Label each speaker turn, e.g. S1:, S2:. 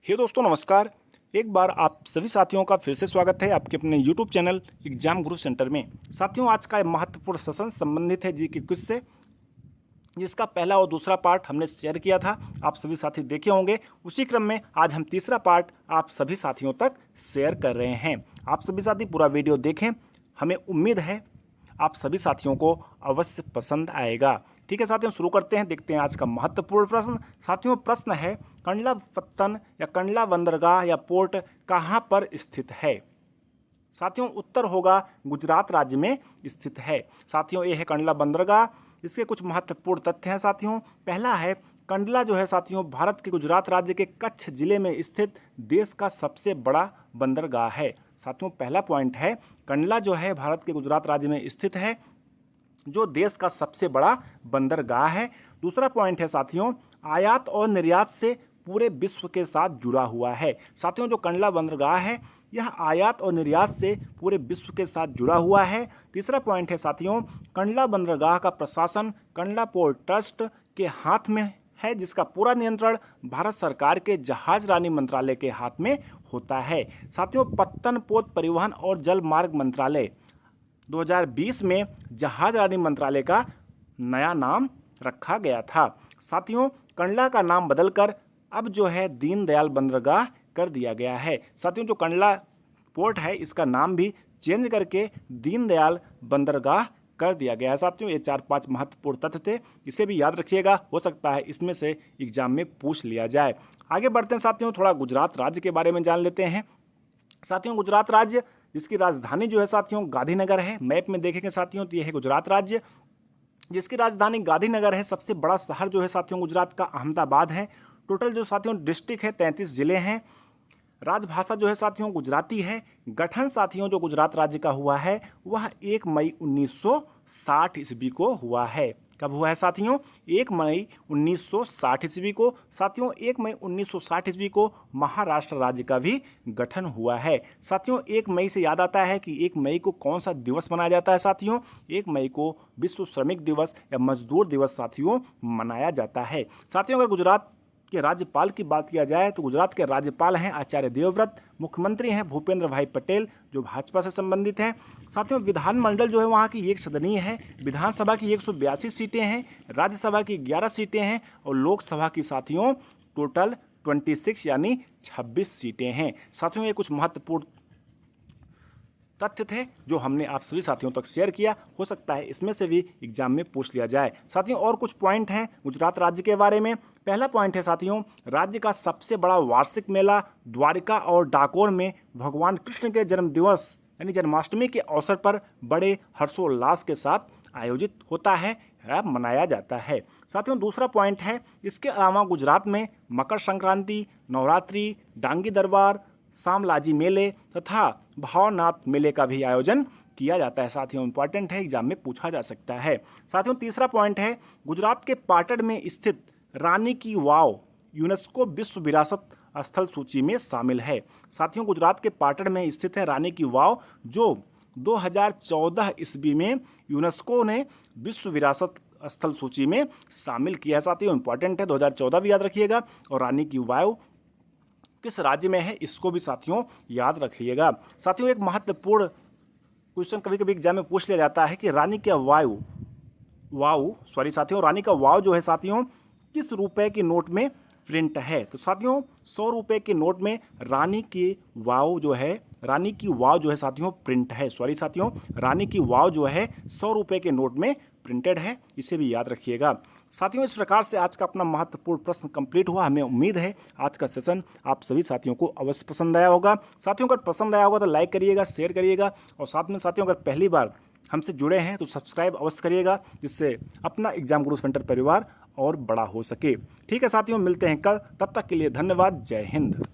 S1: हे दोस्तों नमस्कार। एक बार आप सभी साथियों का फिर से स्वागत है आपके अपने YouTube चैनल एग्जाम गुरु सेंटर में। साथियों आज का एक महत्वपूर्ण सेशन संबंधित है जी के क्विज से, जिसका पहला और दूसरा पार्ट हमने शेयर किया था, आप सभी साथी देखे होंगे। उसी क्रम में आज हम तीसरा पार्ट आप सभी साथियों तक शेयर कर रहे हैं। आप सभी साथी पूरा वीडियो देखें, हमें उम्मीद है आप सभी साथियों को अवश्य पसंद आएगा। ठीक है साथियों, शुरू करते हैं। देखते हैं आज का महत्वपूर्ण प्रश्न। साथियों प्रश्न है, कंडला पत्तन या कंडला बंदरगाह या पोर्ट कहाँ पर स्थित है? साथियों उत्तर होगा गुजरात राज्य में स्थित है। साथियों ये है कंडला बंदरगाह। इसके कुछ महत्वपूर्ण तथ्य हैं साथियों। पहला है, कंडला जो है साथियों भारत के गुजरात राज्य के कच्छ जिले में स्थित देश का सबसे बड़ा बंदरगाह है। साथियों पहला पॉइंट है, कंडला जो है भारत के गुजरात राज्य में स्थित है, जो देश का सबसे बड़ा बंदरगाह है। दूसरा पॉइंट है साथियों, आयात और निर्यात से पूरे विश्व के साथ जुड़ा हुआ है। साथियों जो कंडला बंदरगाह है यह आयात और निर्यात से पूरे विश्व के साथ जुड़ा हुआ है। तीसरा पॉइंट है साथियों, कंडला बंदरगाह का प्रशासन कंडला पोर्ट ट्रस्ट के हाथ में है, जिसका पूरा नियंत्रण भारत सरकार के जहाज रानी मंत्रालय के हाथ में होता है। साथियों पत्तन पोत परिवहन और जल मार्ग मंत्रालय 2020 में जहाज रानी मंत्रालय का नया नाम रखा गया था। साथियों कंडला का नाम बदलकर अब जो है दीनदयाल बंदरगाह कर दिया गया है। साथियों जो कंडला पोर्ट है इसका नाम भी चेंज करके दीनदयाल बंदरगाह कर दिया गया है। साथियों ये 4-5 महत्वपूर्ण तथ्य थे, इसे भी याद रखिएगा, हो सकता है इसमें से एग्जाम में पूछ लिया जाए। आगे बढ़ते हैं साथियों, थोड़ा गुजरात राज्य के बारे में जान लेते हैं। साथियों गुजरात राज्य जिसकी राजधानी जो है साथियों गांधीनगर है। मैप में देखेंगे साथियों तो यह है गुजरात राज्य, जिसकी राजधानी गांधीनगर है। सबसे बड़ा शहर जो है साथियों गुजरात का अहमदाबाद है। टोटल जो साथियों डिस्ट्रिक्ट है 33 जिले हैं। राजभाषा जो है साथियों गुजराती है। गठन साथियों जो गुजरात राज्य का हुआ है वह 1 मई 1960 ईस्वी को हुआ है। कब हुआ है साथियों? 1 मई 1960 ईस्वी को। साथियों 1 मई 1960 ईस्वी को महाराष्ट्र राज्य का भी गठन हुआ है। साथियों 1 मई से याद आता है कि 1 मई को कौन सा दिवस मनाया जाता है? साथियों 1 मई को विश्व श्रमिक दिवस या मजदूर दिवस साथियों मनाया जाता है। साथियों अगर गुजरात के राज्यपाल की बात किया जाए तो गुजरात के राज्यपाल हैं आचार्य देवव्रत, मुख्यमंत्री हैं भूपेंद्र भाई पटेल जो भाजपा से संबंधित हैं। साथियों विधानमंडल जो है वहाँ की एक सदनीय है। विधानसभा की 182 सीटें हैं, राज्यसभा की 11 सीटें हैं और लोकसभा की साथियों टोटल 26 यानी 26 सीटें हैं। साथियों ये कुछ महत्वपूर्ण तथ्य थे जो हमने आप सभी साथियों तक शेयर किया, हो सकता है इसमें से भी एग्जाम में पूछ लिया जाए। साथियों और कुछ पॉइंट हैं गुजरात राज्य के बारे में। पहला पॉइंट है साथियों, राज्य का सबसे बड़ा वार्षिक मेला द्वारिका और डाकोर में भगवान कृष्ण के जन्म दिवस यानी जन्माष्टमी के अवसर पर बड़े हर्षोल्लास के साथ आयोजित होता है या मनाया जाता है। साथियों दूसरा पॉइंट है, इसके अलावा गुजरात में मकर संक्रांति, नवरात्रि, डांगी दरबार, सामलाजी मेले तथा भावनाथ मेले का भी आयोजन किया जाता है। साथियों इंपॉर्टेंट है, एग्जाम में पूछा जा सकता है। साथियों तीसरा पॉइंट है, गुजरात के पाटण में स्थित रानी की वाव यूनेस्को विश्व विरासत स्थल सूची में शामिल है। साथियों गुजरात के पाटण में स्थित है रानी की वाव, जो 2014 ईस्वी में यूनेस्को ने विश्व विरासत स्थल सूची में शामिल किया है। साथियों इंपॉर्टेंट है, 2014 भी याद रखिएगा। और रानी की वाव किस राज्य में है इसको भी साथियों याद रखिएगा। साथियों एक महत्वपूर्ण क्वेश्चन कभी कभी एग्जाम में पूछ लिया जाता है कि रानी का रानी का वाव जो है साथियों किस रुपए के नोट में प्रिंट है? तो साथियों 100 रुपये के नोट में रानी की वाव जो है साथियों प्रिंट है। साथियों रानी की वाव जो है 100 रुपये के नोट में प्रिंटेड है, इसे भी याद रखिएगा। साथियों इस प्रकार से आज का अपना महत्वपूर्ण प्रश्न कंप्लीट हुआ। हमें उम्मीद है आज का सेशन आप सभी साथियों को अवश्य पसंद आया होगा। साथियों अगर पसंद आया होगा तो लाइक करिएगा, शेयर करिएगा और साथ में साथियों अगर पहली बार हमसे जुड़े हैं तो सब्सक्राइब अवश्य करिएगा, जिससे अपना एग्जाम गुरु सेंटर परिवार और बड़ा हो सके। ठीक है साथियों, मिलते हैं कल, तब तक के लिए धन्यवाद। जय हिंद।